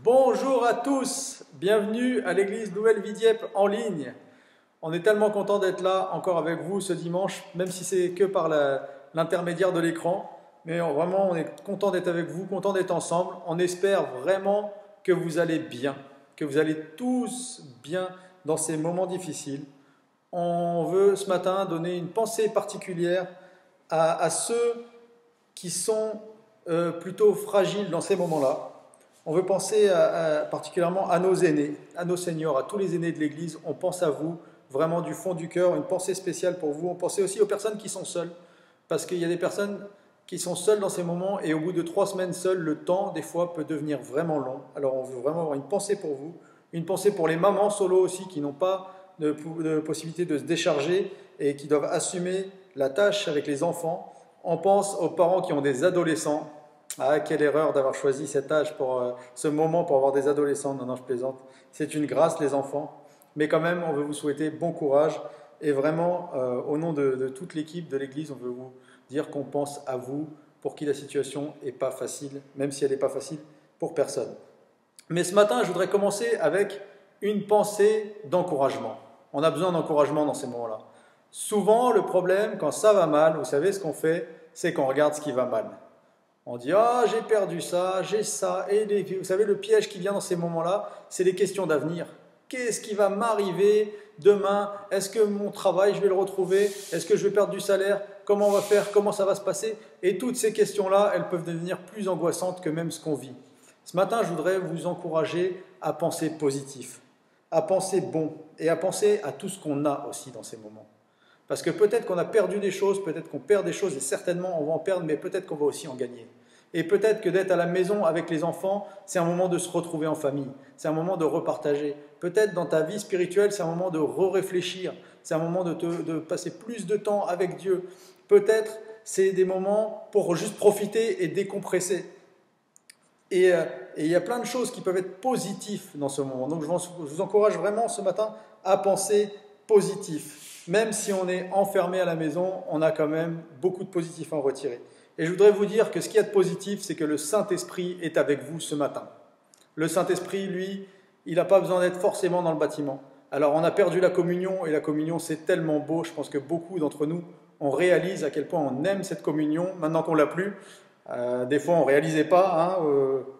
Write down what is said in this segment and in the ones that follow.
Bonjour à tous, bienvenue à l'église Nouvelle Vie Dieppe en ligne. On est tellement content d'être là encore avec vous ce dimanche, même si c'est que par l'intermédiaire de l'écran. Mais vraiment, on est content d'être avec vous, content d'être ensemble. On espère vraiment que vous allez bien, que vous allez tous bien dans ces moments difficiles. On veut ce matin donner une pensée particulière à ceux qui sont plutôt fragiles dans ces moments-là. On veut penser particulièrement à nos aînés, à nos seniors, à tous les aînés de l'Église. On pense à vous, vraiment du fond du cœur, une pensée spéciale pour vous. On pense aussi aux personnes qui sont seules, parce qu'il y a des personnes qui sont seules dans ces moments, et au bout de 3 semaines seules, le temps, des fois, peut devenir vraiment long. Alors on veut vraiment avoir une pensée pour vous, une pensée pour les mamans solo aussi, qui n'ont pas de possibilité de se décharger et qui doivent assumer la tâche avec les enfants. On pense aux parents qui ont des adolescents. Ah, quelle erreur d'avoir choisi cet âge ce moment pour avoir des adolescents. Non, je plaisante. C'est une grâce, les enfants. Mais quand même, on veut vous souhaiter bon courage. Et vraiment, au nom de toute l'équipe de l'Église, on veut vous dire qu'on pense à vous, pour qui la situation n'est pas facile, même si elle n'est pas facile pour personne. Mais ce matin, je voudrais commencer avec une pensée d'encouragement. On a besoin d'encouragement dans ces moments-là. Souvent, le problème, quand ça va mal, vous savez ce qu'on fait, c'est qu'on regarde ce qui va mal. On dit « Ah, j'ai perdu ça, j'ai ça ». Et vous savez, le piège qui vient dans ces moments-là, c'est les questions d'avenir. Qu'est-ce qui va m'arriver demain? Est-ce que mon travail, je vais le retrouver? Est-ce que je vais perdre du salaire? Comment on va faire? Comment ça va se passer? Et toutes ces questions-là, elles peuvent devenir plus angoissantes que même ce qu'on vit. Ce matin, je voudrais vous encourager à penser positif, à penser bon et à penser à tout ce qu'on a aussi dans ces moments. Parce que peut-être qu'on a perdu des choses, peut-être qu'on perd des choses et certainement on va en perdre, mais peut-être qu'on va aussi en gagner. Et peut-être que d'être à la maison avec les enfants, c'est un moment de se retrouver en famille, c'est un moment de repartager. Peut-être dans ta vie spirituelle, c'est un moment de re-réfléchir, c'est un moment de passer plus de temps avec Dieu. Peut-être c'est des moments pour juste profiter et décompresser. Et il y a plein de choses qui peuvent être positives dans ce moment. Donc je vous encourage vraiment ce matin à penser positif. Même si on est enfermé à la maison, on a quand même beaucoup de positifs à en retirer. Et je voudrais vous dire que ce qu'il y a de positif, c'est que le Saint-Esprit est avec vous ce matin. Le Saint-Esprit, lui, il n'a pas besoin d'être forcément dans le bâtiment. Alors on a perdu la communion, et la communion c'est tellement beau, je pense que beaucoup d'entre nous, on réalise à quel point on aime cette communion, maintenant qu'on ne l'a plus. Des fois on ne réalisait pas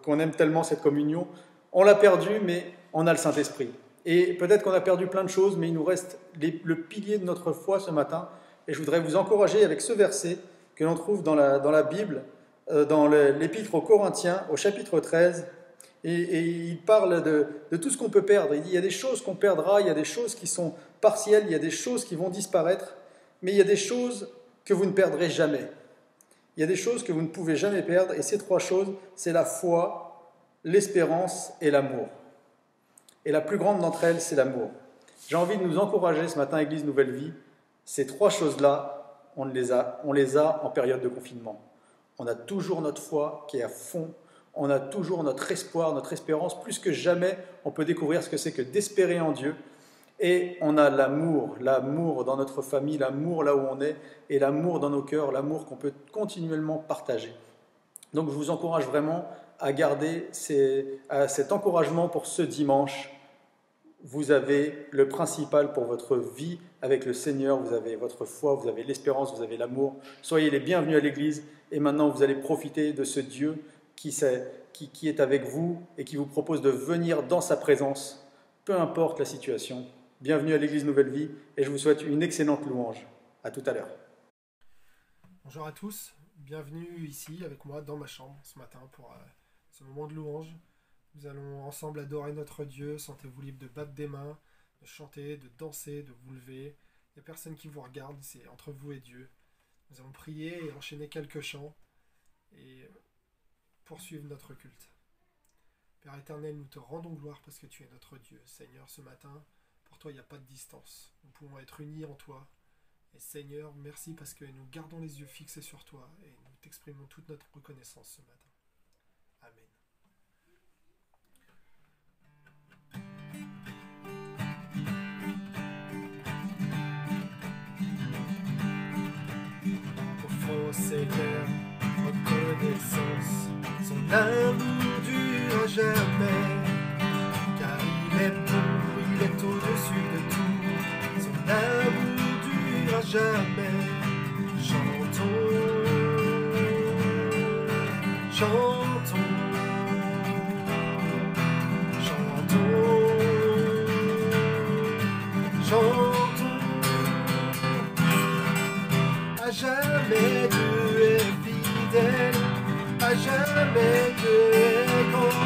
qu'on aime tellement cette communion. On l'a perdue, mais on a le Saint-Esprit. Et peut-être qu'on a perdu plein de choses, mais il nous reste le pilier de notre foi ce matin. Et je voudrais vous encourager avec ce verset que l'on trouve dans la Bible, dans l'Épître aux Corinthiens, au chapitre 13. Et il parle de tout ce qu'on peut perdre. Il dit, il y a des choses qu'on perdra, il y a des choses qui sont partielles, il y a des choses qui vont disparaître, mais il y a des choses que vous ne perdrez jamais. Il y a des choses que vous ne pouvez jamais perdre, et ces 3 choses, c'est la foi, l'espérance et l'amour. Et la plus grande d'entre elles, c'est l'amour. J'ai envie de nous encourager ce matin, Église Nouvelle Vie. Ces 3 choses-là, on les a en période de confinement. On a toujours notre foi qui est à fond. On a toujours notre espoir, notre espérance. Plus que jamais, on peut découvrir ce que c'est que d'espérer en Dieu. Et on a l'amour dans notre famille, l'amour là où on est, et l'amour dans nos cœurs, l'amour qu'on peut continuellement partager. Donc je vous encourage vraiment à garder cet encouragement pour ce dimanche. Vous avez le principal pour votre vie avec le Seigneur, vous avez votre foi, vous avez l'espérance, vous avez l'amour. Soyez les bienvenus à l'église et maintenant vous allez profiter de ce Dieu qui est avec vous et qui vous propose de venir dans sa présence, peu importe la situation. Bienvenue à l'église Nouvelle Vie et je vous souhaite une excellente louange. À tout à l'heure. Bonjour à tous, bienvenue ici avec moi dans ma chambre ce matin pour ce moment de louange. Nous allons ensemble adorer notre Dieu. Sentez-vous libre de battre des mains, de chanter, de danser, de vous lever. Il n'y a personne qui vous regarde, c'est entre vous et Dieu. Nous allons prier et enchaîner quelques chants et poursuivre notre culte. Père éternel, nous te rendons gloire parce que tu es notre Dieu. Seigneur, ce matin, pour toi, il n'y a pas de distance. Nous pouvons être unis en toi. Et Seigneur, merci parce que nous gardons les yeux fixés sur toi et nous t'exprimons toute notre reconnaissance ce matin. Amen. Seigneur, reconnaissance, son amour dure jamais, car il est bon, il est au-dessus de tout, son amour durera jamais. Chantons, chantons, chantons, chantons, à jamais Dieu est fidèle, à jamais Dieu est grand,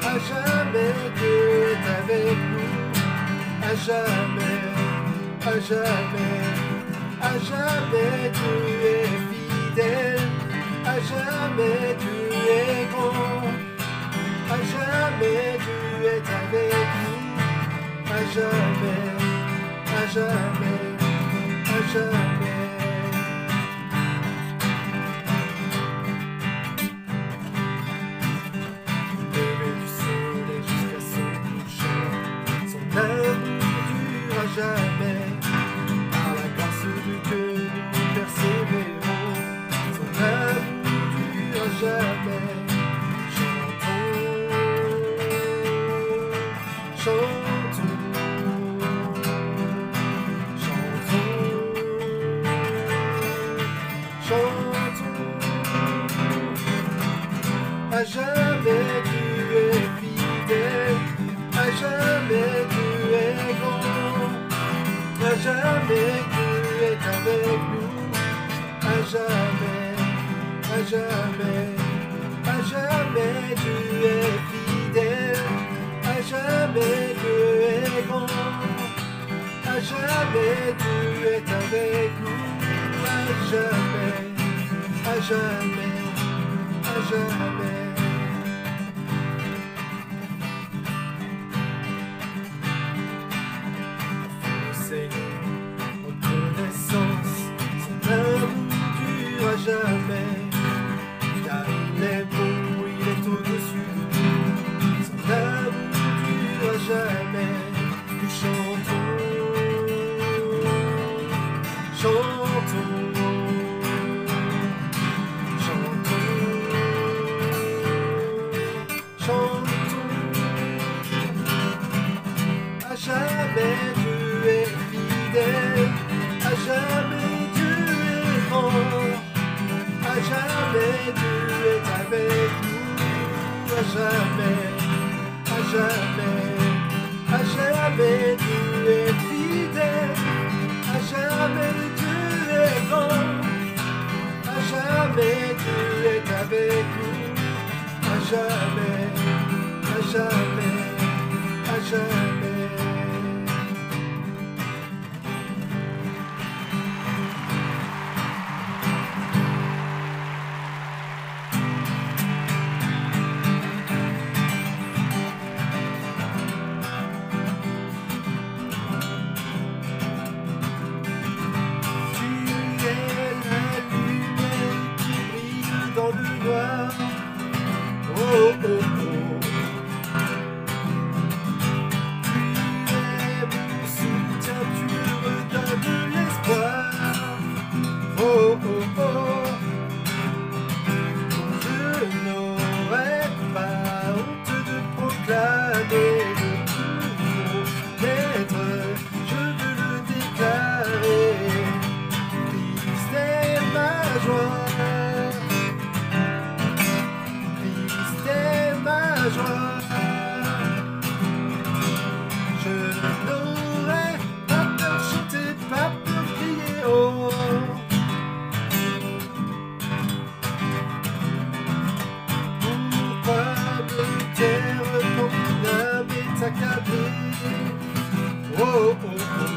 à jamais Dieu est avec nous, à jamais, à jamais, à jamais Dieu est fidèle, à jamais Dieu est grand, à jamais Dieu est avec nous, à jamais, à jamais, à jamais. Jamais, par la grâce de Dieu, nous persévérons. Son amour durera jamais. Chantons, chantons, chantons, chantons. À jamais Dieu est fidèle, à jamais Dieu est grand. À jamais Dieu est avec nous, à jamais, à jamais, à jamais Dieu est fidèle, à jamais Dieu est grand, à jamais Dieu est avec nous, à jamais, à jamais, à jamais. Jamais, car il est bon, il est au-dessus de tout, son amour durera jamais. Nous chantons, chantons, chantons, chantons, à jamais Dieu est fidèle, à jamais Dieu est grand. À jamais Dieu est avec nous, à jamais, à jamais, à jamais Dieu est fidèle, à jamais Dieu est grand, à jamais Dieu est avec nous, à jamais, à jamais, à jamais. Dans le noir, oh oh oh. Tu es mon soutien, tu me redonnes l'espoir, oh oh oh. Je n'aurais pas honte de proclamer le tout mon être, je veux le déclarer. Christ est ma joie. Je n'aurais pas peur de chanter, pas peur de crier, oh. Pourquoi me taire quand mon âme est accablée, oh oh oh.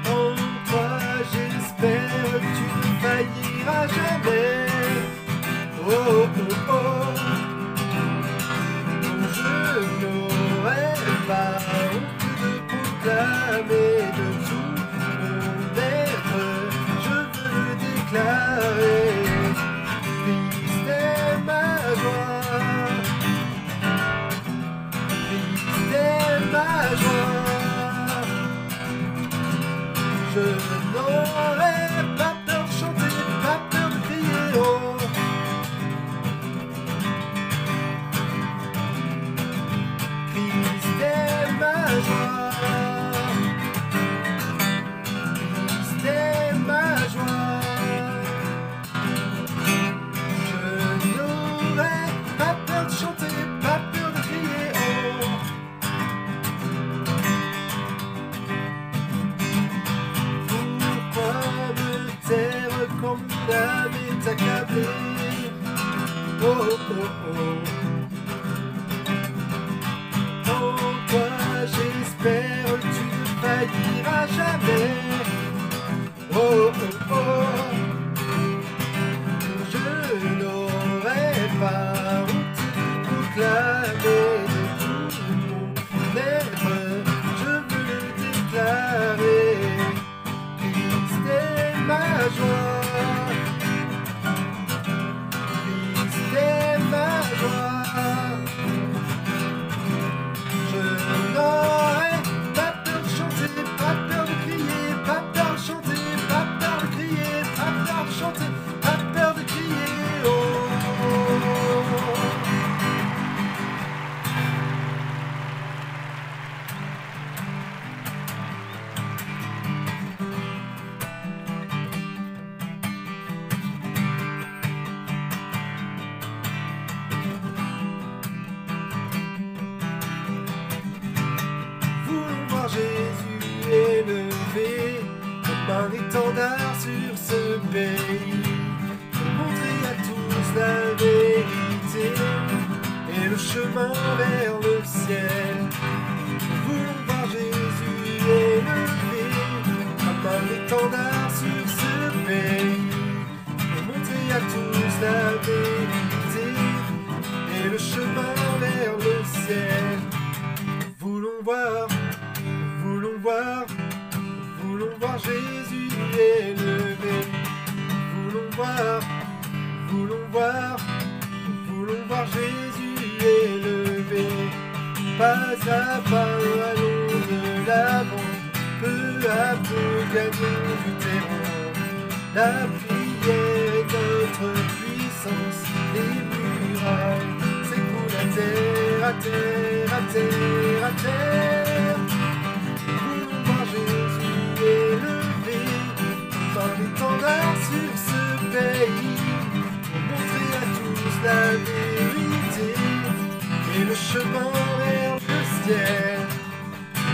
En toi j'espère que tu ne failliras jamais. Oh oh oh, je n'aurais pas honte de proclamer de tout mon être, je veux le déclarer. Christ est ma joie, Christ est ma joie. Je n'aurais pas peur de chanter, pas peur de crier. âme est accablée. Oh oh oh oh. En toi j'espère, tu ne failliras jamais. Oh oh oh. Je n'aurai pas honte de proclamer de tout mon être. Je veux le déclarer. Christ est ma joie. Christ est ma joie. Je n'aurai pas peur de chanter, pas peur de crier, pas peur de chanter, pas peur de crier, pas peur de chanter, pas peur de crier. Oh, oh, oh. Voulons voir Jésus élevé comme un étendard sur ce pays, pour montrer à tous la vérité et le chemin vers le ciel. Voulons voir Jésus élevé comme un étendard sur ce pays, pour montrer à tous la vérité et le chemin vers le ciel. Voulons voir, voulons voir, voulons voir Jésus élevé. Voulons voir, voulons voir, voulons voir Jésus élevé. Pas à pas, allons de l'avant, peu à peu gagnons du terrain. La prière est notre puissance, les murailles s'écoulent à terre, à terre, à terre, à terre. Voulons voir Jésus élevé, comme un étendard sur ce pays, pour montrer à tous la vérité et le chemin vers le ciel.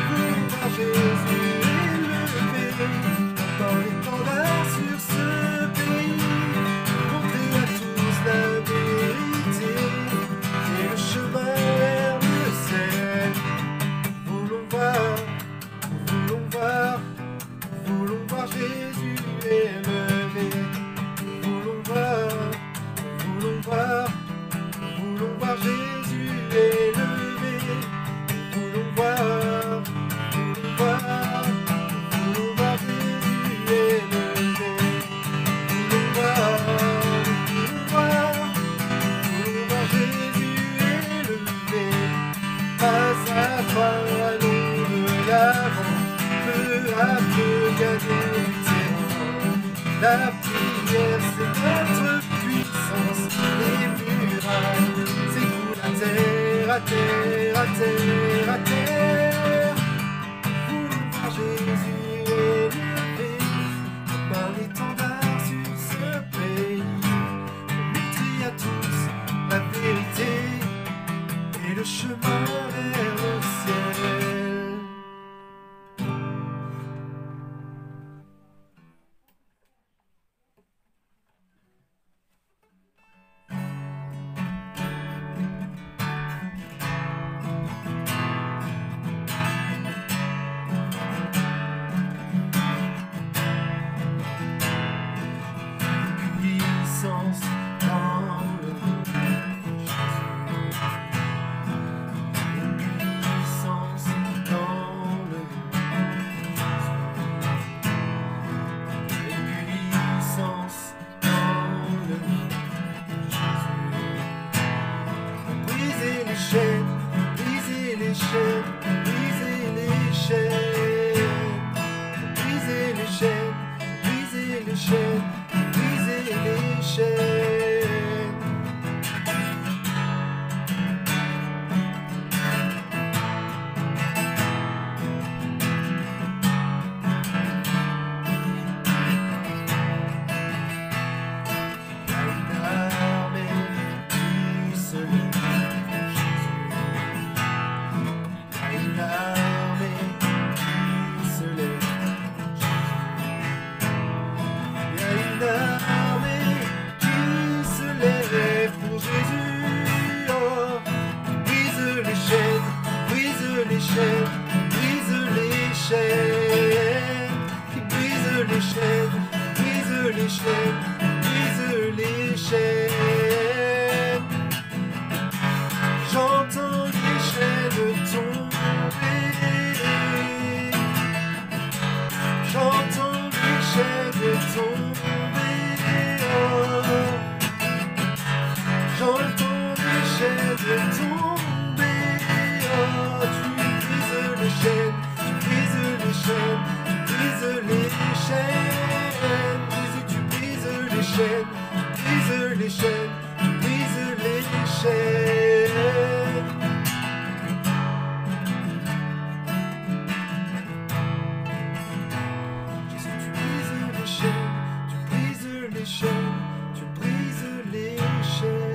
Voulons voir Jésus élevé, comme un étendard sur ce pays, pour montrer à tous la vérité et le chemin vers le ciel. Voulons voir, voulons voir, voulons voir Jésus élevé. Voulons voir, voulons voir, voulons voir Jésus élevé. Voulons voir, voulons voir, voulons voir Jésus élevé. Voulons voir, voulons voir, voulons voir Jésus élevé. Pas à pas, allons de l'avant, peu à peu gagnons du terrain. La prière, c'est notre puissance, les murailles s'écoulent à terre, à terre, à terre, à terre. Voulons voir Jésus élevé, comme un étendard sur ce pays, pour montrer à tous la vérité et le chemin vers le ciel. brise les chaînes. J'entends les chaînes tomber. J'entends les chaînes tomber. J'entends les chaînes tomber. Tu brises les chaînes, tu brises les chaînes, tu brises les chaînes. Tu brises les chaînes, tu brises les chaînes, tu brises les chaînes. Jésus, tu brises les chaînes, tu brises les chaînes, tu brises les chaînes.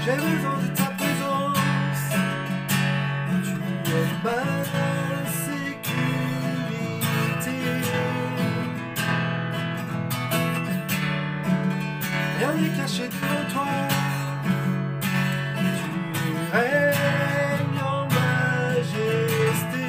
J'ai besoin de ta présence, tu es ma sécurité. Rien n'est caché devant toi, tu règnes en majesté.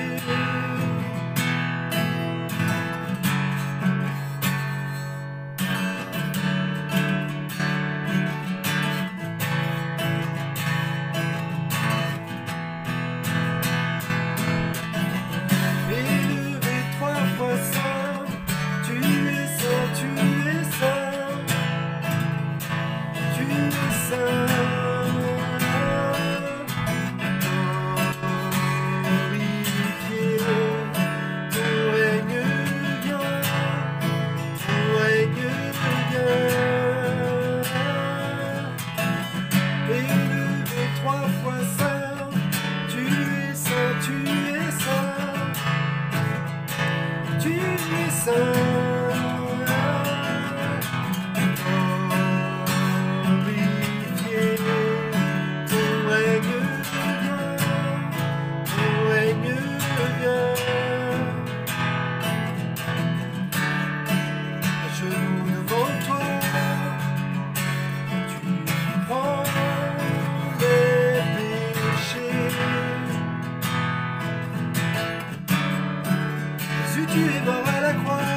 Tu es mort à la croix,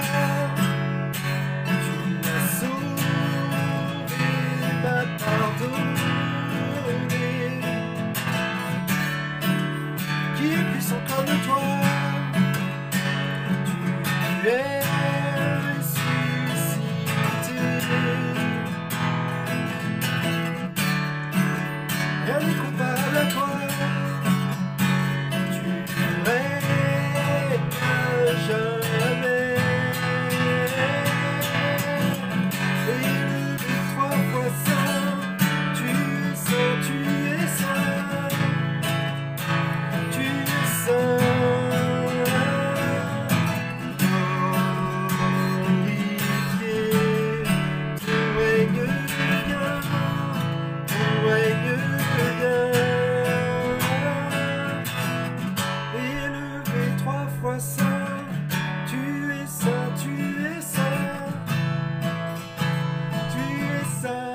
tu m'as sauvé, m'as pardonné. Qui est puissant comme toi? Tu es ressuscité. Rien n'est comparable à toi. Tu règnes jamais. Élevé 3 fois saint, tu es saint, tu es saint, tu es saint. Glorifié, ton règne vient, ton règne vient. Élevé 3 fois saint, tu es saint, tu es saint, tu es saint.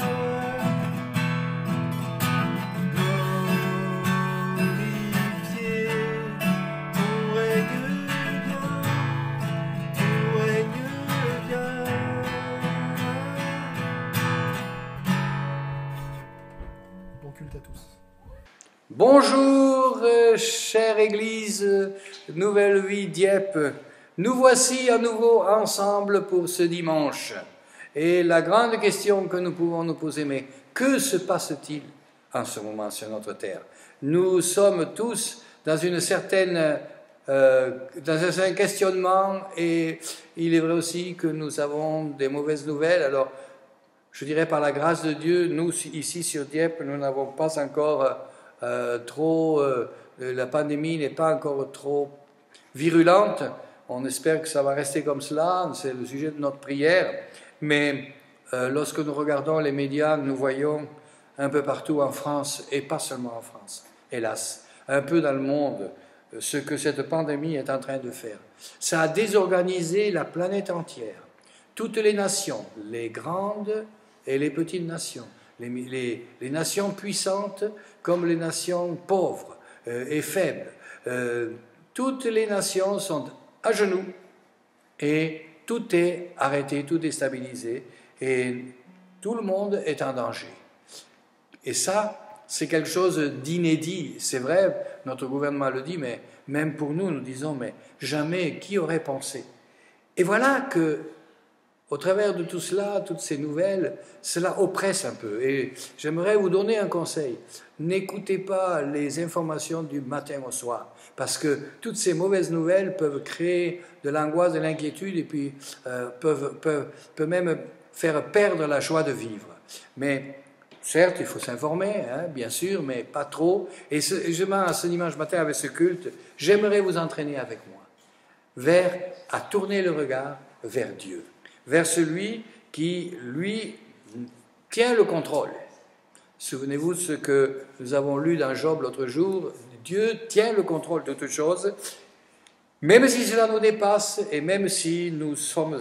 Glorifié, ton règne vient, ton règne vient. Bon culte à tous. Bonjour, chère Église Nouvelle Vie Dieppe. Nous voici à nouveau ensemble pour ce dimanche. Et la grande question que nous pouvons nous poser, mais que se passe-t-il en ce moment sur notre terre? Nous sommes tous dans une certaine, dans un certain questionnement, et il est vrai aussi que nous avons des mauvaises nouvelles. Alors, je dirais par la grâce de Dieu, nous ici sur Dieppe, nous n'avons pas encore la pandémie n'est pas encore trop virulente, On espère que ça va rester comme cela, c'est le sujet de notre prière. Mais lorsque nous regardons les médias, nous voyons un peu partout en France, et pas seulement en France, hélas, un peu dans le monde, ce que cette pandémie est en train de faire. Ça a désorganisé la planète entière. Toutes les nations, les grandes et les petites nations, les nations puissantes comme les nations pauvres et faibles, toutes les nations sont à genoux et tout est arrêté, tout est stabilisé et tout le monde est en danger. Et ça, c'est quelque chose d'inédit. C'est vrai, notre gouvernement le dit, mais même pour nous, nous disons, mais jamais, qui aurait pensé? Et voilà que, au travers de tout cela, toutes ces nouvelles, cela oppresse un peu. Et j'aimerais vous donner un conseil. N'écoutez pas les informations du matin au soir, parce que toutes ces mauvaises nouvelles peuvent créer de l'angoisse, de l'inquiétude, et puis peuvent même faire perdre la joie de vivre. Mais certes, il faut s'informer, hein, bien sûr, mais pas trop. Et ce dimanche matin, avec ce culte, j'aimerais vous entraîner avec moi à tourner le regard vers Dieu, vers celui qui, lui, tient le contrôle. Souvenez-vous de ce que nous avons lu dans Job l'autre jour, Dieu tient le contrôle de toutes choses, même si cela nous dépasse et même si nous sommes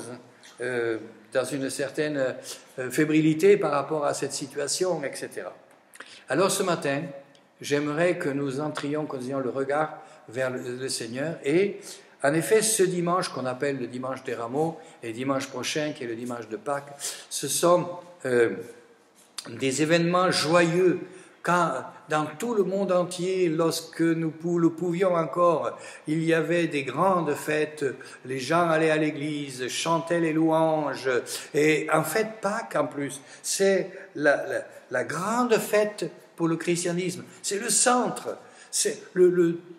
dans une certaine fébrilité par rapport à cette situation, etc. Alors ce matin, j'aimerais que nous entrions, que nous ayons le regard vers le Seigneur. Et en effet, ce dimanche qu'on appelle le dimanche des rameaux et dimanche prochain qui est le dimanche de Pâques, ce sont des événements joyeux. Quand dans tout le monde entier, lorsque nous le pouvions encore, il y avait des grandes fêtes, les gens allaient à l'église, chantaient les louanges, et en fait Pâques en plus, c'est la grande fête pour le christianisme, c'est le centre, c'est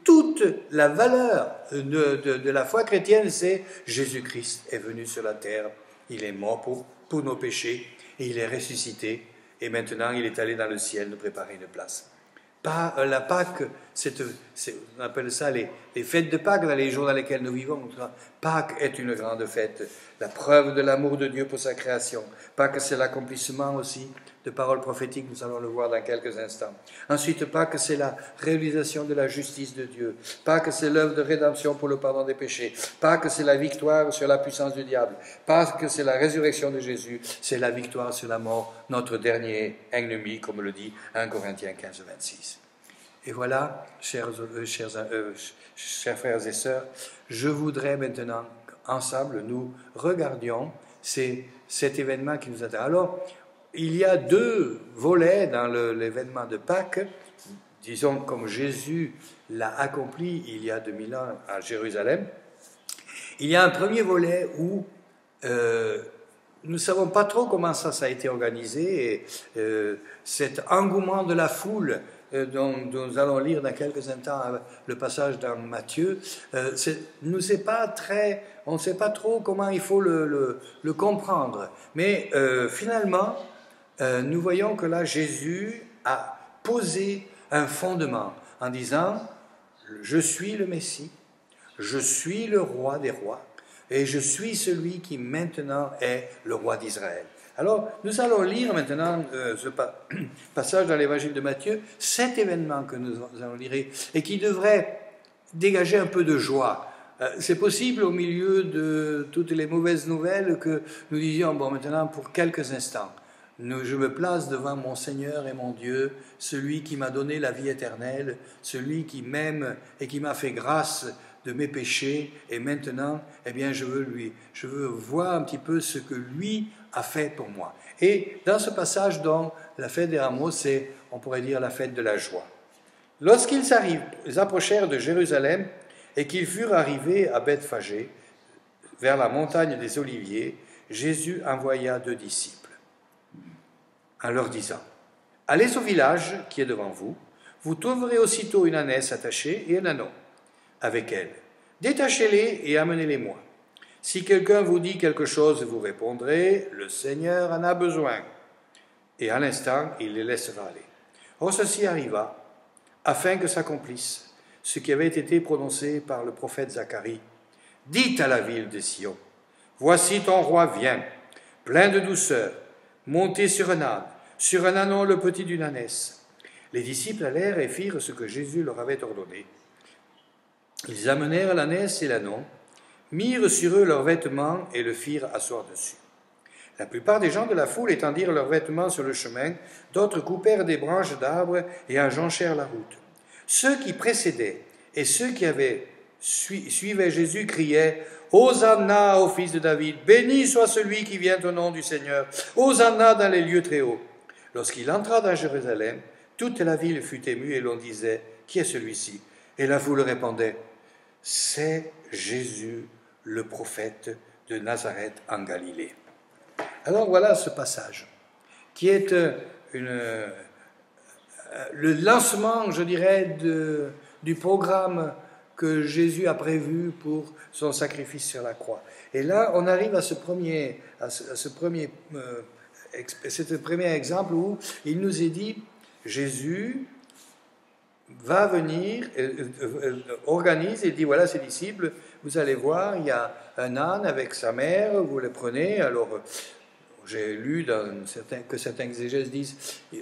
toute la valeur de la foi chrétienne, c'est Jésus-Christ est venu sur la terre, il est mort pour nos péchés, et il est ressuscité, et maintenant, il est allé dans le ciel nous préparer une place. La Pâques, on appelle ça les fêtes de Pâques, dans les jours dans lesquels nous vivons. Pâques est une grande fête, la preuve de l'amour de Dieu pour sa création. Pâques, c'est l'accomplissement aussi de paroles prophétiques, nous allons le voir dans quelques instants. Ensuite, Pâques, c'est la réalisation de la justice de Dieu. Pâques, c'est l'œuvre de rédemption pour le pardon des péchés. Pâques, c'est la victoire sur la puissance du diable. Pâques, c'est la résurrection de Jésus. C'est la victoire sur la mort, notre dernier ennemi, comme le dit 1 Corinthiens 15, 26. Et voilà, chers frères et sœurs, je voudrais maintenant, ensemble, nous regardions cet événement qui nous attend. Alors, il y a deux volets dans l'événement de Pâques, disons comme Jésus l'a accompli il y a 2000 ans à Jérusalem. Il y a un premier volet où nous ne savons pas trop comment ça a été organisé, et cet engouement de la foule dont nous allons lire dans quelques instants le passage dans Matthieu, on ne sait pas trop comment il faut le comprendre. Mais finalement, nous voyons que là, Jésus a posé un fondement en disant « Je suis le Messie, je suis le roi des rois, et je suis celui qui maintenant est le roi d'Israël. » Alors, nous allons lire maintenant ce passage dans l'évangile de Matthieu, cet événement que nous allons lire, et qui devrait dégager un peu de joie. C'est possible au milieu de toutes les mauvaises nouvelles que nous disions, bon, maintenant, pour quelques instants, je me place devant mon Seigneur et mon Dieu, celui qui m'a donné la vie éternelle, celui qui m'aime et qui m'a fait grâce de mes péchés, et maintenant, eh bien, je veux voir un petit peu ce que lui a fait pour moi. Et dans ce passage, donc, la fête des rameaux, c'est, on pourrait dire, la fête de la joie. Lorsqu'ils approchèrent de Jérusalem et qu'ils furent arrivés à Bethphagée, vers la montagne des Oliviers, Jésus envoya 2 disciples, en leur disant « Allez au village qui est devant vous, vous trouverez aussitôt une ânesse attachée et un âneau avec elle. Détachez-les et amenez-les-moi. Si quelqu'un vous dit quelque chose, vous répondrez, le Seigneur en a besoin. Et à l'instant, il les laissera aller. Or, ceci arriva, afin que s'accomplisse ce qui avait été prononcé par le prophète Zacharie. dites à la ville de Sion, voici ton roi vient, plein de douceur, monté sur un ânon le petit d'une ânesse. Les disciples allèrent et firent ce que Jésus leur avait ordonné. Ils amenèrent l'ânesse et l'ânon, mirent sur eux leurs vêtements et le firent asseoir dessus. La plupart des gens de la foule étendirent leurs vêtements sur le chemin, d'autres coupèrent des branches d'arbres et en jonchèrent la route. Ceux qui précédaient et ceux qui suivaient Jésus criaient « Hosanna au fils de David, béni soit celui qui vient au nom du Seigneur, Hosanna dans les lieux très hauts. » Lorsqu'il entra dans Jérusalem, toute la ville fut émue et l'on disait « Qui est celui-ci » Et la foule répondait « C'est Jésus, le prophète de Nazareth en Galilée. » Alors voilà ce passage qui est le lancement, je dirais, du programme que Jésus a prévu pour son sacrifice sur la croix. Et là, on arrive à ce premier exemple où il nous est dit, Jésus va venir, organise et dit, voilà ses disciples, vous allez voir, il y a un âne avec sa mère, vous le prenez, alors... J'ai lu que certains exégèses disent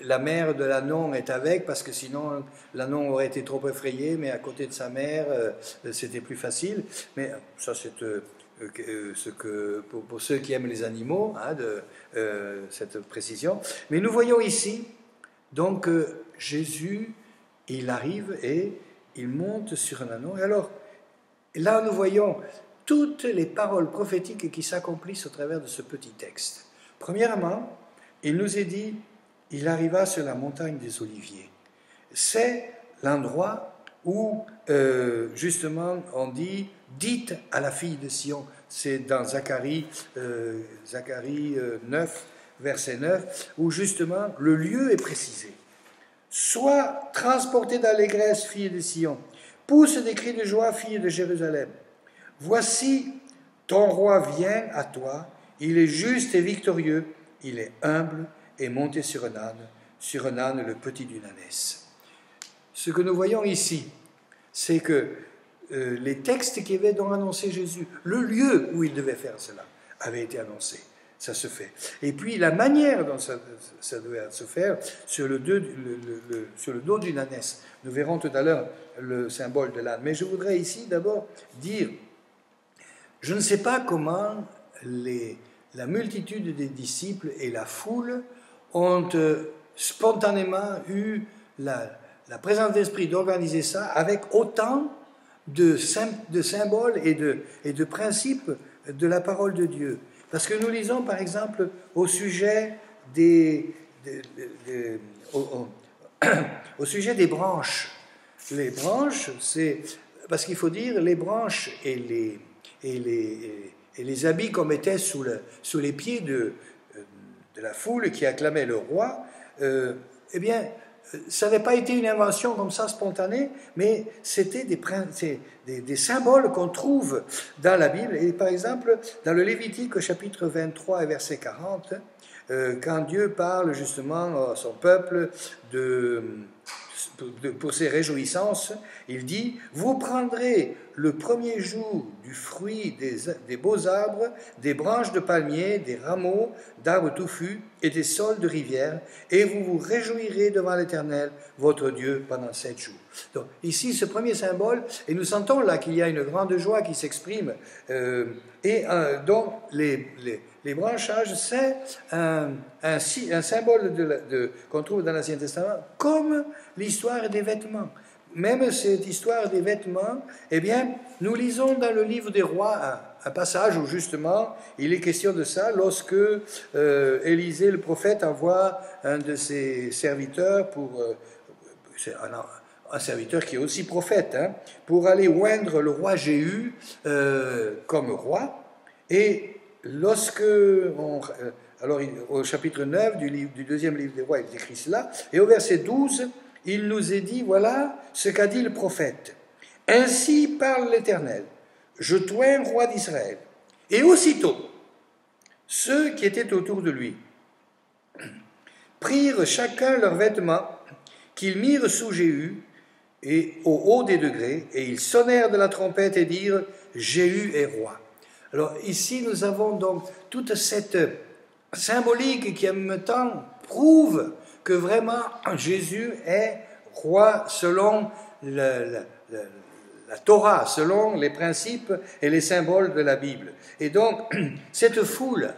la mère de l'ânon est avec parce que sinon l'ânon aurait été trop effrayé, mais à côté de sa mère c'était plus facile. Mais ça c'est ce que pour ceux qui aiment les animaux, cette précision. Mais nous voyons ici donc Jésus, il arrive et il monte sur un ânon. Et alors là nous voyons toutes les paroles prophétiques qui s'accomplissent au travers de ce petit texte. Premièrement, il nous est dit, il arriva sur la montagne des Oliviers. C'est l'endroit où, justement, on dit, dites à la fille de Sion. C'est dans Zacharie 9, verset 9, où justement le lieu est précisé. Sois transportée d'allégresse, fille de Sion. Pousse des cris de joie, fille de Jérusalem. Voici, ton roi vient à toi. Il est juste et victorieux, il est humble et monté sur un âne le petit d'une ânesse. Ce que nous voyons ici, c'est que les textes qui avaient donc annoncé Jésus, le lieu où il devait faire cela, avait été annoncé. Ça se fait. Et puis la manière dont ça devait se faire sur le dos d'une ânesse. Nous verrons tout à l'heure le symbole de l'âne. Mais je voudrais ici d'abord dire, je ne sais pas comment la multitude des disciples et la foule ont spontanément eu la présence d'esprit d'organiser ça avec autant de symboles et de principes de la parole de Dieu. Parce que nous lisons par exemple au sujet des branches. Les branches, c'est parce qu'il faut dire les branches et les habits qu'on mettait sous les pieds de la foule qui acclamait le roi, eh bien, ça n'avait pas été une invention comme ça spontanée, mais c'était des symboles qu'on trouve dans la Bible. Et par exemple, dans le Lévitique, au chapitre 23 et verset 40, quand Dieu parle justement à son peuple pour ses réjouissances, il dit « Vous prendrez le premier jour du fruit des beaux arbres, des branches de palmiers, des rameaux d'arbres touffus et des saules de rivière, et vous vous réjouirez devant l'Éternel, votre Dieu, pendant 7 jours. » Donc ici, ce premier symbole, et nous sentons là qu'il y a une grande joie qui s'exprime, donc les branchages, c'est un symbole qu'on trouve dans l'Ancien Testament, comme l'histoire des vêtements. Même cette histoire des vêtements, eh bien, nous lisons dans le livre des rois un passage où justement il est question de ça, lorsque Élisée le prophète envoie un de ses serviteurs un serviteur qui est aussi prophète, pour aller oindre le roi Jéhu comme roi. Et lorsque alors au chapitre 9 du deuxième livre des rois, il écrit cela, et au verset 12, il nous est dit, voilà ce qu'a dit le prophète. « Ainsi parle l'Éternel, je t'oins roi d'Israël. » Et aussitôt, ceux qui étaient autour de lui prirent chacun leurs vêtements qu'ils mirent sous Jéhu et au haut des degrés, et ils sonnèrent de la trompette et dirent, Jéhu est roi. Alors ici, nous avons donc toute cette symbolique qui en même temps prouve que vraiment Jésus est roi selon la Torah, selon les principes et les symboles de la Bible. Et donc, cette foule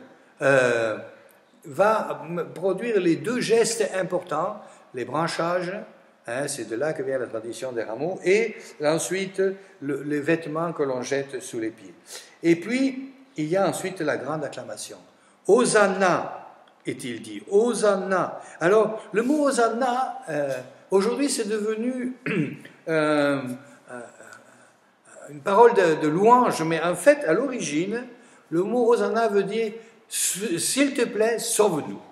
va produire les deux gestes importants, les branchages, hein, c'est de là que vient la tradition des rameaux, et ensuite les vêtements que l'on jette sous les pieds. Et puis, il y a ensuite la grande acclamation. Hosanna, est-il dit. Hosanna. Alors, le mot Hosanna, aujourd'hui, c'est devenu une parole de louange, mais en fait, à l'origine, le mot Hosanna veut dire « S'il te plaît, sauve-nous.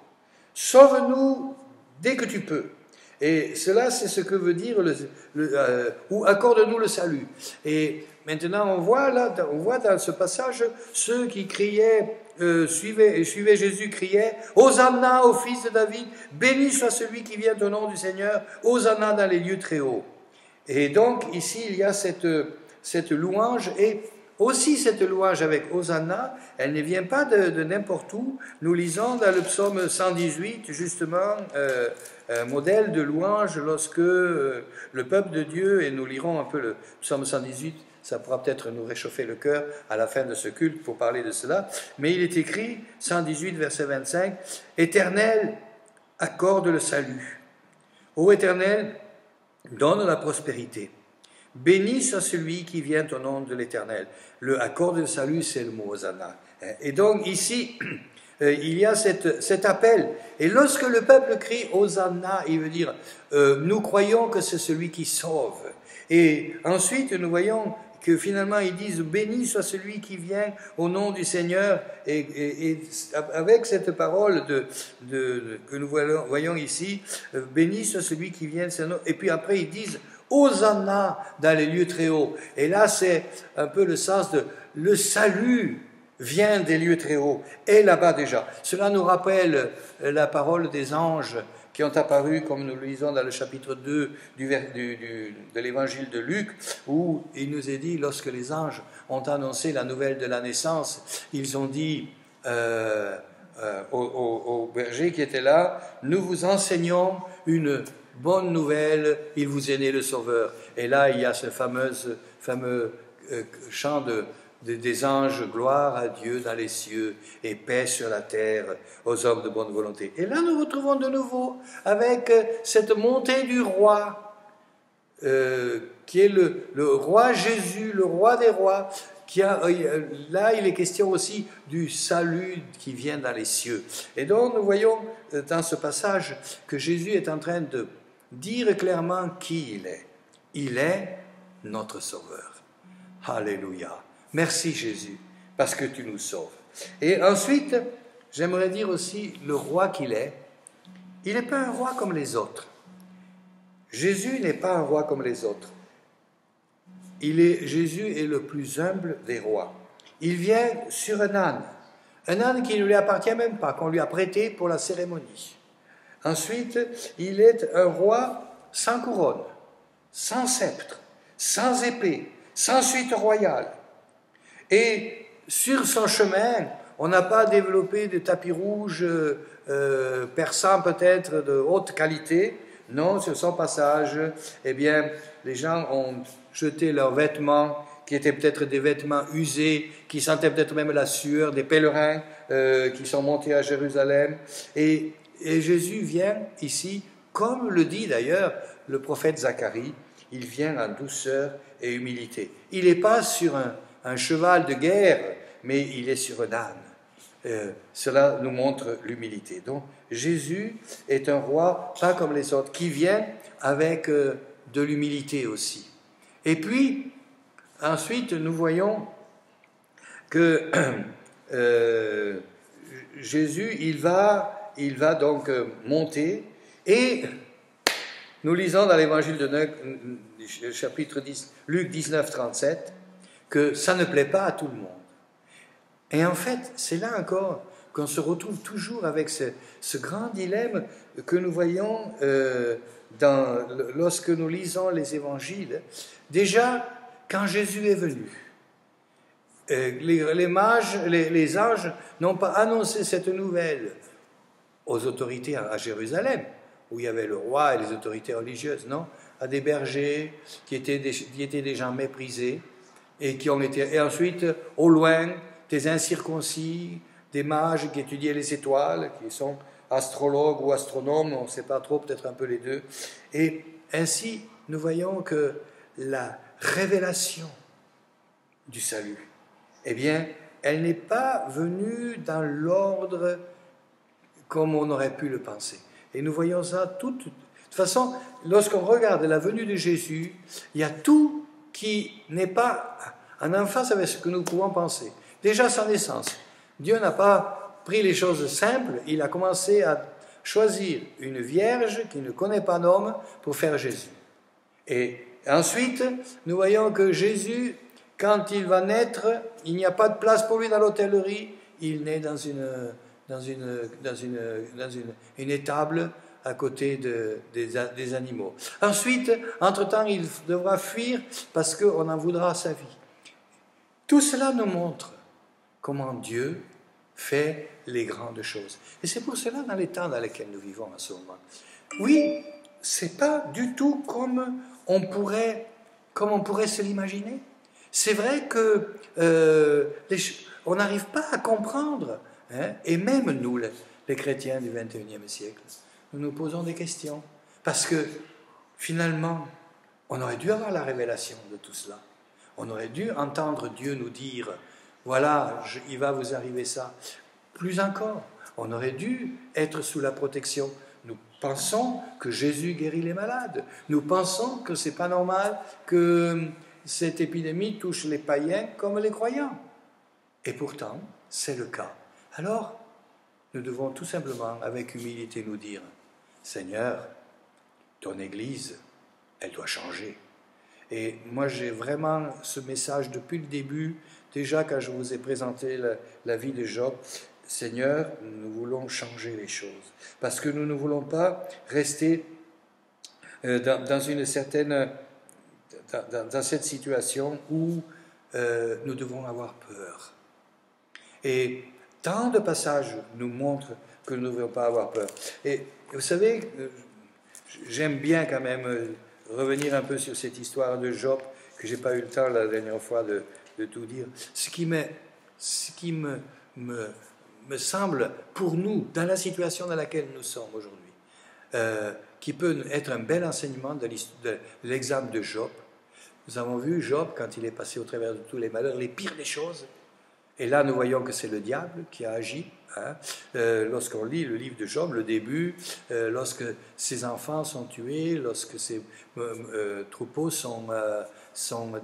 Sauve-nous dès que tu peux. » Et cela, c'est ce que veut dire ou accorde-nous le salut. Et maintenant, on voit dans ce passage ceux qui criaient, suivaient Jésus, criaient Hosanna au fils de David, béni soit celui qui vient au nom du Seigneur, Hosanna dans les lieux très hauts. Et donc, ici, il y a cette louange, et aussi cette louange avec Hosanna, elle ne vient pas de n'importe où. Nous lisons dans le psaume 118, justement, un modèle de louange lorsque le peuple de Dieu, et nous lirons un peu le psaume 118, ça pourra peut-être nous réchauffer le cœur à la fin de ce culte pour parler de cela, mais il est écrit, 118, verset 25, « Éternel, accorde le salut. Ô Éternel, donne la prospérité. Béni soit celui qui vient au nom de l'Éternel. » Le accorde le salut, c'est le mot Hosanna. Et donc ici, il y a cet appel. Et lorsque le peuple crie Hosanna, il veut dire nous croyons que c'est celui qui sauve. Et ensuite, nous voyons que finalement ils disent béni soit celui qui vient au nom du Seigneur. Et avec cette parole que nous voyons ici, béni soit celui qui vient. Et puis après ils disent Hosanna dans les lieux très hauts. Et là, c'est un peu le sens de le salut vient des lieux très hauts. Et là-bas déjà. Cela nous rappelle la parole des anges qui ont apparu, comme nous le lisons dans le chapitre 2 de l'évangile de Luc, où il nous est dit, lorsque les anges ont annoncé la nouvelle de la naissance, ils ont dit aux bergers qui étaient là, nous vous enseignons une bonne nouvelle, il vous est né le Sauveur. Et là, il y a ce fameux chant des anges, gloire à Dieu dans les cieux et paix sur la terre aux hommes de bonne volonté. Et là, nous retrouvons de nouveau avec cette montée du roi, qui est le roi Jésus, le roi des rois. Là, il est question aussi du salut qui vient dans les cieux. Et donc, nous voyons dans ce passage que Jésus est en train de dire clairement qui il est. Il est notre Sauveur. Alléluia. Merci Jésus, parce que tu nous sauves. Et ensuite, j'aimerais dire aussi le roi qu'il est. Il n'est pas un roi comme les autres. Jésus n'est pas un roi comme les autres. Jésus est le plus humble des rois. Il vient sur un âne qui ne lui appartient même pas, qu'on lui a prêté pour la cérémonie. Ensuite, il est un roi sans couronne, sans sceptre, sans épée, sans suite royale. Et sur son chemin, on n'a pas développé de tapis rouge perçant peut-être de haute qualité. Non, sur son passage, eh bien, les gens ont jeté leurs vêtements, qui étaient peut-être des vêtements usés, qui sentaient peut-être même la sueur des pèlerins qui sont montés à Jérusalem. Et Jésus vient ici, comme le dit d'ailleurs le prophète Zacharie, il vient en douceur et humilité. Il n'est pas sur un cheval de guerre, mais il est sur un âne. Cela nous montre l'humilité. Donc Jésus est un roi, pas comme les autres, qui vient avec de l'humilité aussi. Et puis, ensuite, nous voyons que Jésus, il va donc monter, et nous lisons dans l'évangile de chapitre 10, Luc 19, 37, que ça ne plaît pas à tout le monde. Et en fait, c'est là encore qu'on se retrouve toujours avec ce grand dilemme que nous voyons lorsque nous lisons les évangiles. Déjà, quand Jésus est venu, les mages, les anges n'ont pas annoncé cette nouvelle aux autorités à Jérusalem, où il y avait le roi et les autorités religieuses, non, à des bergers qui étaient des gens méprisés et qui ont été, et ensuite au loin des incirconcis, des mages qui étudiaient les étoiles, qui sont astrologues ou astronomes, on ne sait pas trop, peut-être un peu les deux. Et ainsi, nous voyons que la révélation du salut, eh bien, elle n'est pas venue dans l'ordre comme on aurait pu le penser. Et nous voyons ça tout. De toute façon, lorsqu'on regarde la venue de Jésus, il y a tout qui n'est pas en emphase avec ce que nous pouvons penser. Déjà, sa naissance. Dieu n'a pas pris les choses simples, il a commencé à choisir une vierge qui ne connaît pas d'homme pour faire Jésus. Et ensuite, nous voyons que Jésus, quand il va naître, il n'y a pas de place pour lui dans l'hôtellerie, il naît dans une étable à côté des animaux. Ensuite, entre-temps, il devra fuir parce qu'on en voudra sa vie. Tout cela nous montre comment Dieu fait les grandes choses. Et c'est pour cela, dans les temps dans lesquels nous vivons en ce moment, oui, c'est pas du tout comme on pourrait se l'imaginer. C'est vrai que on n'arrive pas à comprendre, hein, et même nous, les chrétiens du XXIe siècle, nous nous posons des questions. Parce que, finalement, on aurait dû avoir la révélation de tout cela. On aurait dû entendre Dieu nous dire, voilà, il va vous arriver ça. Plus encore, on aurait dû être sous la protection. Nous pensons que Jésus guérit les malades. Nous pensons que ce n'est pas normal que cette épidémie touche les païens comme les croyants. Et pourtant, c'est le cas. Alors, nous devons tout simplement, avec humilité, nous dire, Seigneur, ton Église, elle doit changer. Et moi, j'ai vraiment ce message depuis le début, déjà quand je vous ai présenté la vie de Job. Seigneur, nous voulons changer les choses, parce que nous ne voulons pas rester dans cette situation où nous devons avoir peur. Et tant de passages nous montrent que nous ne devons pas avoir peur. Et vous savez, j'aime bien quand même revenir un peu sur cette histoire de Job, que je n'ai pas eu le temps la dernière fois de tout dire. Ce qui me semble, pour nous, dans la situation dans laquelle nous sommes aujourd'hui, qui peut être un bel enseignement de l'exemple de Job. Nous avons vu Job, quand il est passé au travers de tous les malheurs, les pires des choses. Et là, nous voyons que c'est le diable qui a agi. Hein. Lorsqu'on lit le livre de Job, le début, lorsque ses enfants sont tués, lorsque ses troupeaux sont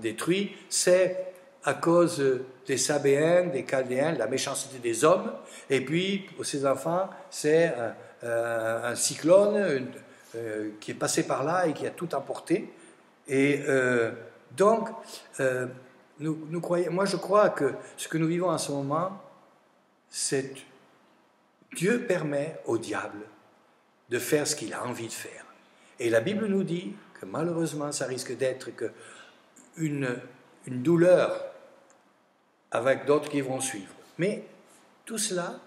détruits, c'est à cause des Sabéens, des Chaldéens, de la méchanceté des hommes. Et puis, pour ses enfants, c'est un cyclone qui est passé par là et qui a tout emporté. Et donc, nous croyons, moi je crois que ce que nous vivons en ce moment, c'est Dieu permet au diable de faire ce qu'il a envie de faire. Et la Bible nous dit que malheureusement, ça risque d'être une douleur avec d'autres qui vont suivre. Mais tout cela,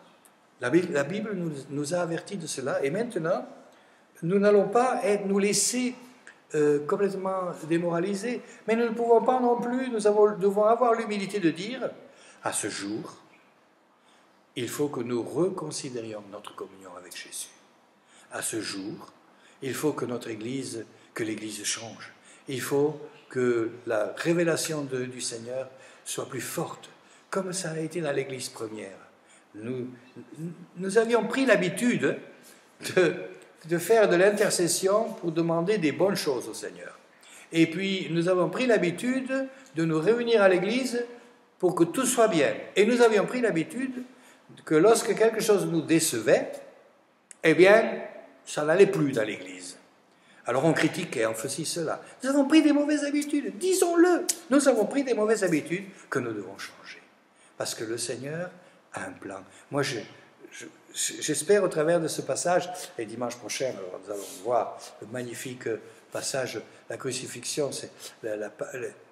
la Bible nous a avertis de cela, et maintenant, nous n'allons pas nous laisser complètement démoralisés, mais nous ne pouvons pas non plus, nous devons avoir l'humilité de dire, à ce jour, il faut que nous reconsidérions notre communion avec Jésus. À ce jour, il faut que l'Église change. Il faut que la révélation du Seigneur soit plus forte, comme ça a été dans l'Église première. Nous avions pris l'habitude de faire de l'intercession pour demander des bonnes choses au Seigneur. Et puis, nous avons pris l'habitude de nous réunir à l'Église pour que tout soit bien. Et nous avions pris l'habitude que lorsque quelque chose nous décevait, eh bien, ça n'allait plus dans l'Église. Alors on critiquait, on faisait cela. Nous avons pris des mauvaises habitudes, disons-le. Nous avons pris des mauvaises habitudes que nous devons changer. Parce que le Seigneur a un plan. Moi, j'espère au travers de ce passage, et dimanche prochain, nous allons voir le magnifique passage, la crucifixion,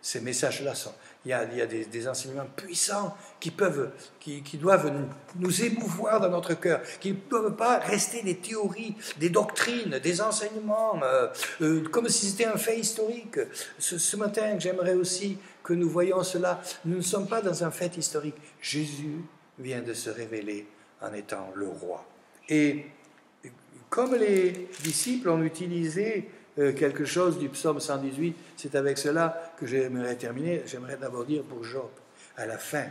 ces messages-là sont... Il y a des enseignements puissants qui doivent nous émouvoir dans notre cœur, qui ne doivent pas rester des théories, des doctrines, des enseignements, comme si c'était un fait historique. Ce matin, j'aimerais aussi que nous voyions cela. Nous ne sommes pas dans un fait historique. Jésus vient de se révéler en étant le roi. Et comme les disciples ont utilisé quelque chose du psaume 118, c'est avec cela que j'aimerais terminer. J'aimerais d'abord dire pour Job, à la fin,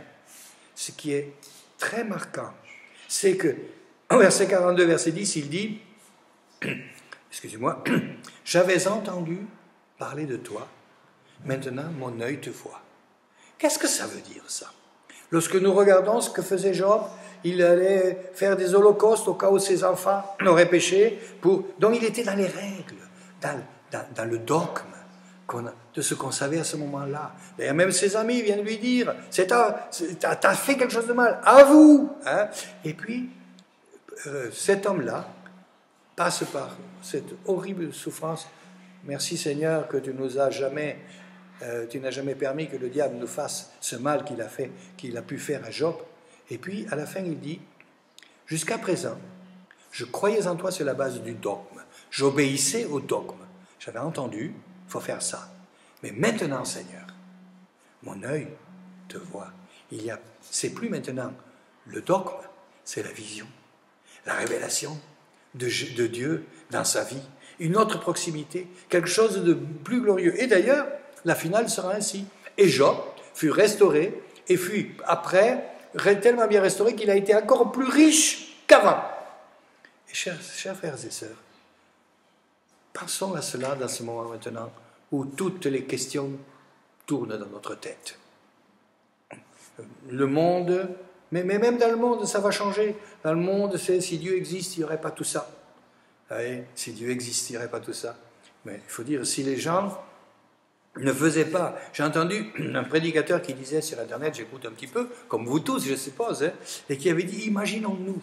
ce qui est très marquant, c'est que, au verset 42, verset 10, il dit, excusez-moi, « J'avais entendu parler de toi, maintenant mon œil te voit. » Qu'est-ce que ça veut dire, ça? Lorsque nous regardons ce que faisait Job, il allait faire des holocaustes au cas où ses enfants auraient péché, donc il était dans les règles, dans le dogme de ce qu'on savait à ce moment-là. D'ailleurs, même ses amis viennent lui dire, t'as fait quelque chose de mal, avoue, hein? Et puis, cet homme-là passe par cette horrible souffrance. Merci Seigneur que tu n'as jamais permis que le diable nous fasse ce mal qu'il a pu faire à Job. Et puis, à la fin, il dit, « Jusqu'à présent, je croyais en toi sur la base du dogme. J'obéissais au dogme. J'avais entendu, il faut faire ça. Mais maintenant, Seigneur, mon œil te voit. C'est plus maintenant le dogme, c'est la vision, la révélation de Dieu dans sa vie. Une autre proximité, quelque chose de plus glorieux. Et d'ailleurs, la finale sera ainsi. Et Job fut restauré et fut après tellement bien restauré qu'il a été encore plus riche qu'avant. Et chers frères et sœurs, pensons à cela dans ce moment maintenant où toutes les questions tournent dans notre tête. Le monde, mais même dans le monde, ça va changer. Dans le monde, c'est si Dieu existe, il n'y aurait pas tout ça. Oui, si Dieu existe, il n'y aurait pas tout ça. Mais il faut dire, si les gens ne faisaient pas... J'ai entendu un prédicateur qui disait sur Internet, j'écoute un petit peu, comme vous tous, je suppose, hein, et qui avait dit, imaginons-nous,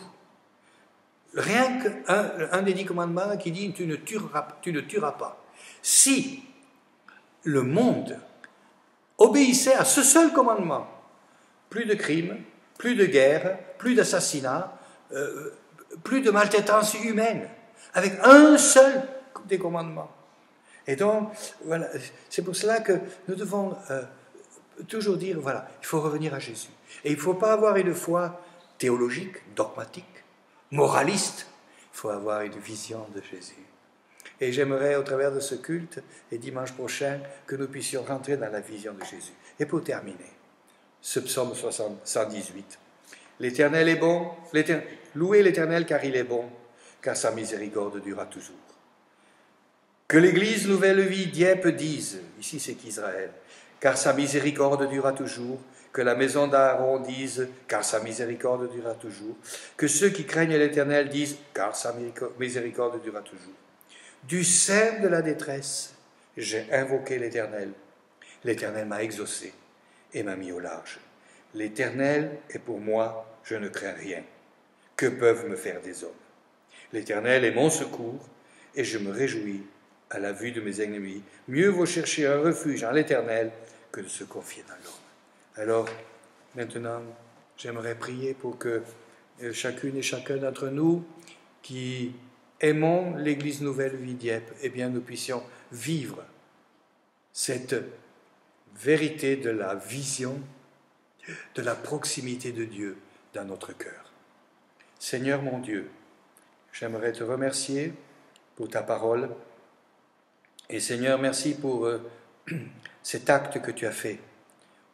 rien qu'un des 10 commandements qui dit, tu ne tueras pas. Si le monde obéissait à ce seul commandement, plus de crimes, plus de guerre, plus d'assassinats, plus de maltraitance humaine, avec un seul des commandements. Et donc, voilà, c'est pour cela que nous devons toujours dire, voilà, il faut revenir à Jésus. Et il ne faut pas avoir une foi théologique, dogmatique, moraliste, il faut avoir une vision de Jésus. Et j'aimerais, au travers de ce culte, et dimanche prochain, que nous puissions rentrer dans la vision de Jésus. Et pour terminer, ce psaume 118. L'Éternel est bon, louez l'Éternel car il est bon, car sa miséricorde durera toujours. Que l'Église Nouvelle Vie Dieppe dise, ici c'est qu'Israël, car sa miséricorde durera toujours, que la maison d'Aaron dise, car sa miséricorde durera toujours, que ceux qui craignent l'Éternel disent, car sa miséricorde durera toujours. Du sein de la détresse, j'ai invoqué l'Éternel. L'Éternel m'a exaucé et m'a mis au large. L'Éternel est pour moi, je ne crains rien. Que peuvent me faire des hommes? L'Éternel est mon secours et je me réjouis à la vue de mes ennemis. Mieux vaut chercher un refuge en l'Éternel que de se confier dans l'homme. Alors, maintenant, j'aimerais prier pour que chacune et chacun d'entre nous qui aimons l'Église Nouvelle Vie Dieppe, eh bien, nous puissions vivre cette vérité de la vision, de la proximité de Dieu dans notre cœur. Seigneur mon Dieu, j'aimerais te remercier pour ta parole. Et Seigneur, merci pour cet acte que tu as fait,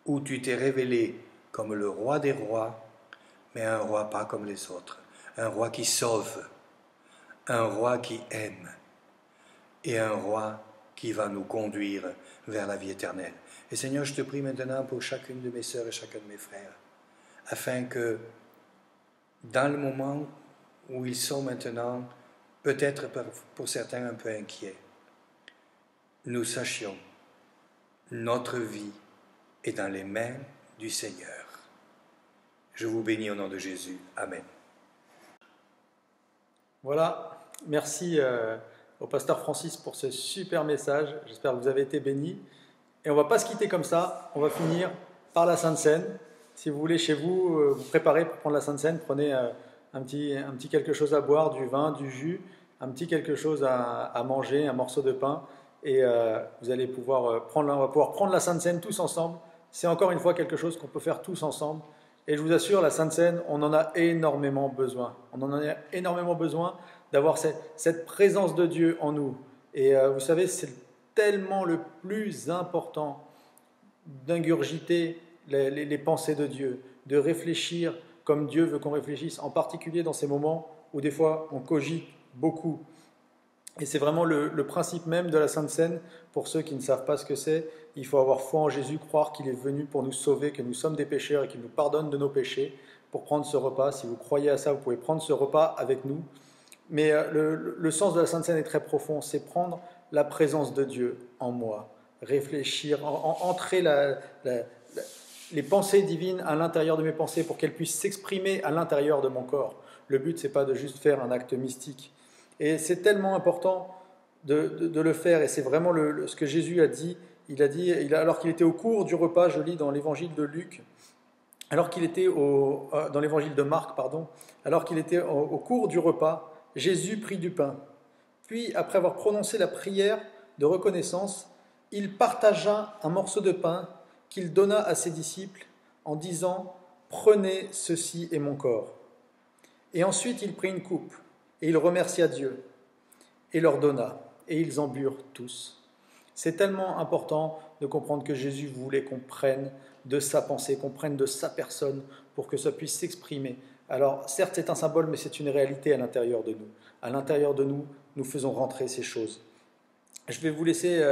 où tu t'es révélé comme le roi des rois, mais un roi pas comme les autres, un roi qui sauve, un roi qui aime, et un roi qui va nous conduire vers la vie éternelle. Et Seigneur, je te prie maintenant pour chacune de mes sœurs et chacun de mes frères, afin que dans le moment où ils sont maintenant, peut-être pour certains un peu inquiets, nous sachions notre vie est dans les mains du Seigneur. Je vous bénis au nom de Jésus. Amen. Voilà, merci au pasteur Francis pour ce super message. J'espère que vous avez été bénis. Et on ne va pas se quitter comme ça, on va finir par la Sainte Seine. Si vous voulez chez vous vous préparer pour prendre la Sainte Seine, prenez un petit quelque chose à boire, du vin, du jus, un petit quelque chose à manger, un morceau de pain, et vous allez pouvoir on va pouvoir prendre la Sainte Seine tous ensemble. C'est encore une fois quelque chose qu'on peut faire tous ensemble. Et je vous assure, la Sainte Seine, on en a énormément besoin. On en a énormément besoin d'avoir cette présence de Dieu en nous. Et vous savez, c'est tellement le plus important d'ingurgiter les pensées de Dieu, de réfléchir comme Dieu veut qu'on réfléchisse, en particulier dans ces moments où des fois on cogite beaucoup. Et c'est vraiment le principe même de la Sainte Seine. Pour ceux qui ne savent pas ce que c'est, il faut avoir foi en Jésus, croire qu'il est venu pour nous sauver, que nous sommes des pécheurs et qu'il nous pardonne de nos péchés pour prendre ce repas. Si vous croyez à ça, vous pouvez prendre ce repas avec nous. Mais le sens de la Sainte Seine est très profond, c'est prendre la présence de Dieu en moi, réfléchir, entrer les pensées divines à l'intérieur de mes pensées pour qu'elles puissent s'exprimer à l'intérieur de mon corps. Le but, ce n'est pas de juste faire un acte mystique. Et c'est tellement important de le faire, et c'est vraiment ce que Jésus a dit. Alors qu'il était au cours du repas, je lis dans l'évangile de Luc, alors qu'il était dans l'évangile de Marc, pardon, alors qu'il était au cours du repas, Jésus prit du pain. Puis, après avoir prononcé la prière de reconnaissance, il partagea un morceau de pain qu'il donna à ses disciples en disant « Prenez, ceci est mon corps ». Et ensuite, il prit une coupe et il remercia Dieu et leur donna, et ils en burent tous. C'est tellement important de comprendre que Jésus voulait qu'on prenne de sa pensée, qu'on prenne de sa personne pour que ça puisse s'exprimer. Alors, certes, c'est un symbole, mais c'est une réalité à l'intérieur de nous. À l'intérieur de nous, nous faisons rentrer ces choses. Je vais vous laisser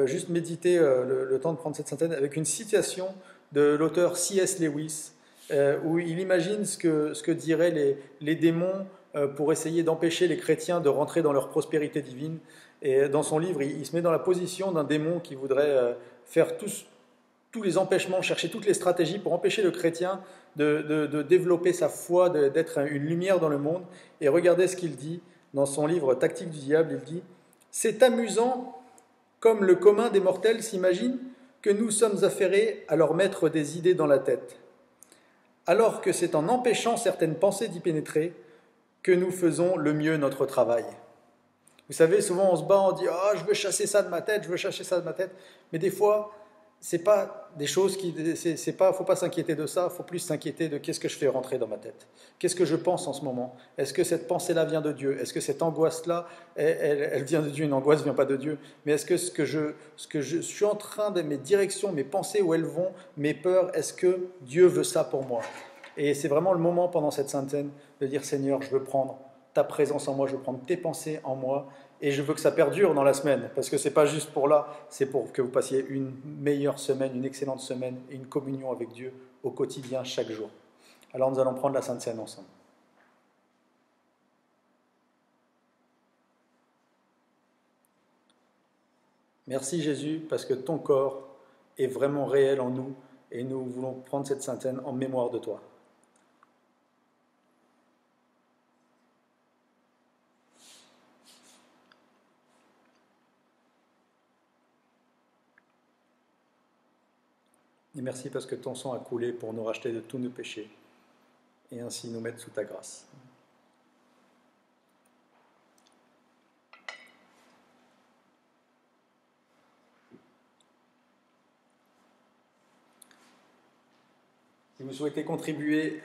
juste méditer le temps de prendre cette synthèse avec une citation de l'auteur C.S. Lewis, où il imagine ce que diraient les démons pour essayer d'empêcher les chrétiens de rentrer dans leur prospérité divine. Et dans son livre, il se met dans la position d'un démon qui voudrait faire tous les empêchements, chercher toutes les stratégies pour empêcher le chrétien de développer sa foi, d'être une lumière dans le monde. Et regardez ce qu'il dit dans son livre Tactique du diable, il dit « C'est amusant comme le commun des mortels s'imagine que nous sommes affairés à leur mettre des idées dans la tête, alors que c'est en empêchant certaines pensées d'y pénétrer que nous faisons le mieux notre travail. » Vous savez, souvent on se bat, on dit « Ah, je veux chasser ça de ma tête, je veux chasser ça de ma tête », mais des fois, c'est pas des choses faut pas s'inquiéter de ça, il faut plus s'inquiéter de qu'est-ce que je fais rentrer dans ma tête, qu'est-ce que je pense en ce moment, est-ce que cette pensée-là vient de Dieu, est-ce que cette angoisse-là, elle vient de Dieu, une angoisse ne vient pas de Dieu, mais est-ce que ce que je suis en train de, mes directions, mes pensées, où elles vont, mes peurs, est-ce que Dieu veut ça pour moi? Et c'est vraiment le moment pendant cette Sainte Seine de dire Seigneur, je veux prendre ta présence en moi, je veux prendre tes pensées en moi, et je veux que ça perdure dans la semaine, parce que ce n'est pas juste pour là, c'est pour que vous passiez une meilleure semaine, une excellente semaine, et une communion avec Dieu au quotidien, chaque jour. Alors nous allons prendre la Sainte Seine ensemble. Merci Jésus, parce que ton corps est vraiment réel en nous, et nous voulons prendre cette Sainte Seine en mémoire de toi. Et merci parce que ton sang a coulé pour nous racheter de tous nos péchés et ainsi nous mettre sous ta grâce. Si vous souhaitez contribuer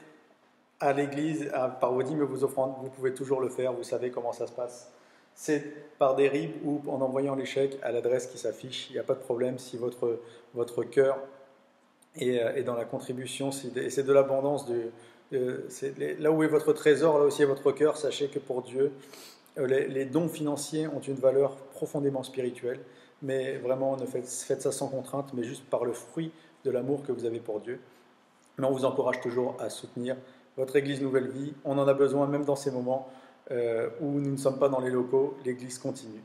à l'Église par vos dîmes et vos offrandes, vous pouvez toujours le faire, vous savez comment ça se passe. C'est par des RIB ou en envoyant les chèques à l'adresse qui s'affiche. Il n'y a pas de problème si votre cœur est dans la contribution, c'est de l'abondance. Là où est votre trésor, là aussi est votre cœur. Sachez que pour Dieu, les dons financiers ont une valeur profondément spirituelle. Mais vraiment, ne faites ça sans contrainte, mais juste par le fruit de l'amour que vous avez pour Dieu. Mais on vous encourage toujours à soutenir votre Église Nouvelle Vie. On en a besoin même dans ces moments où nous ne sommes pas dans les locaux. L'Église continue.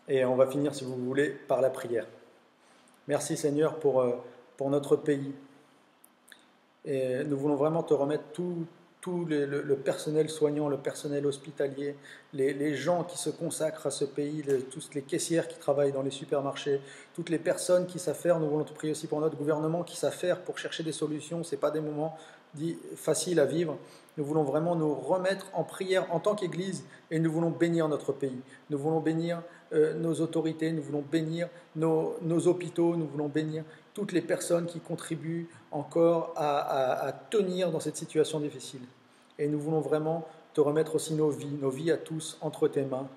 Et on va finir, si vous voulez, par la prière. Merci Seigneur pour notre pays. Et nous voulons vraiment te remettre tout le personnel soignant, le personnel hospitalier, les gens qui se consacrent à ce pays, toutes les caissières qui travaillent dans les supermarchés, toutes les personnes qui savent faire. Nous voulons te prier aussi pour notre gouvernement qui savent faire pour chercher des solutions. Ce n'est pas des moments faciles à vivre. Nous voulons vraiment nous remettre en prière en tant qu'Église et nous voulons bénir notre pays. Nous voulons bénir nos autorités, nous voulons bénir nos hôpitaux, nous voulons bénir toutes les personnes qui contribuent encore à tenir dans cette situation difficile. Et nous voulons vraiment te remettre aussi nos vies à tous entre tes mains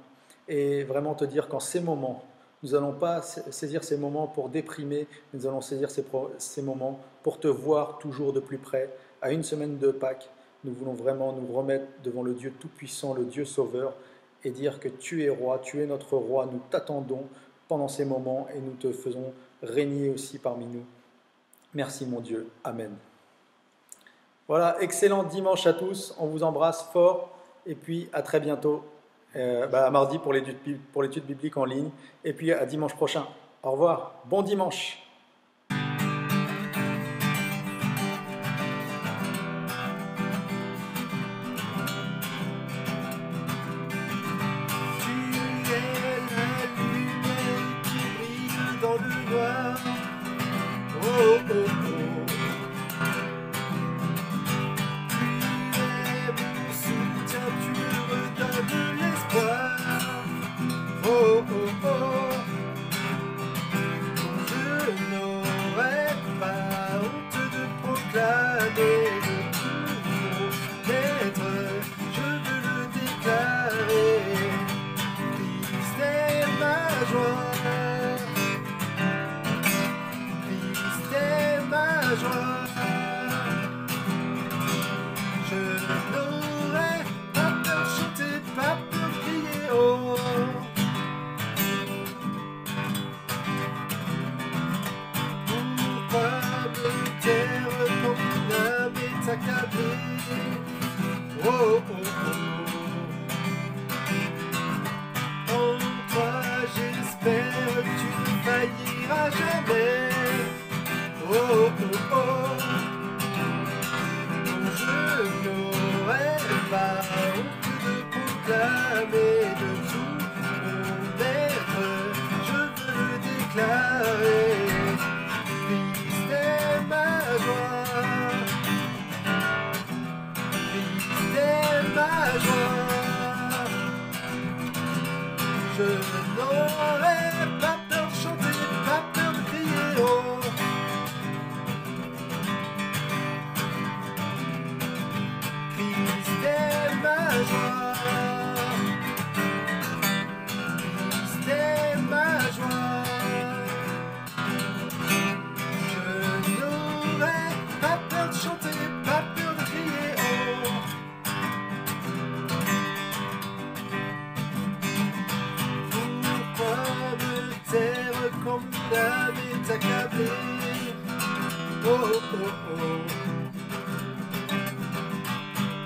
et vraiment te dire qu'en ces moments, nous n'allons pas saisir ces moments pour déprimer, nous allons saisir ces moments pour te voir toujours de plus près. À une semaine de Pâques, nous voulons vraiment nous remettre devant le Dieu Tout-Puissant, le Dieu Sauveur, et dire que tu es roi, tu es notre roi, nous t'attendons pendant ces moments et nous te faisons régner aussi parmi nous. Merci mon Dieu. Amen. Voilà, excellent dimanche à tous. On vous embrasse fort et puis à très bientôt. À mardi pour l'étude biblique en ligne et puis à dimanche prochain. Au revoir. Bon dimanche.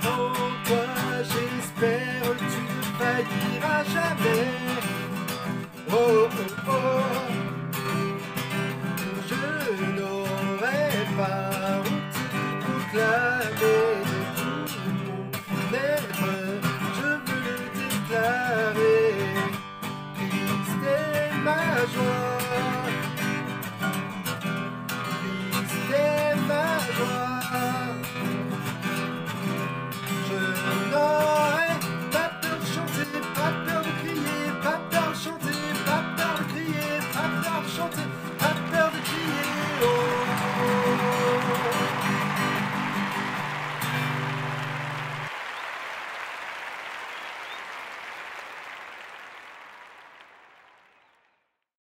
En toi j'espère, tu ne failliras jamais.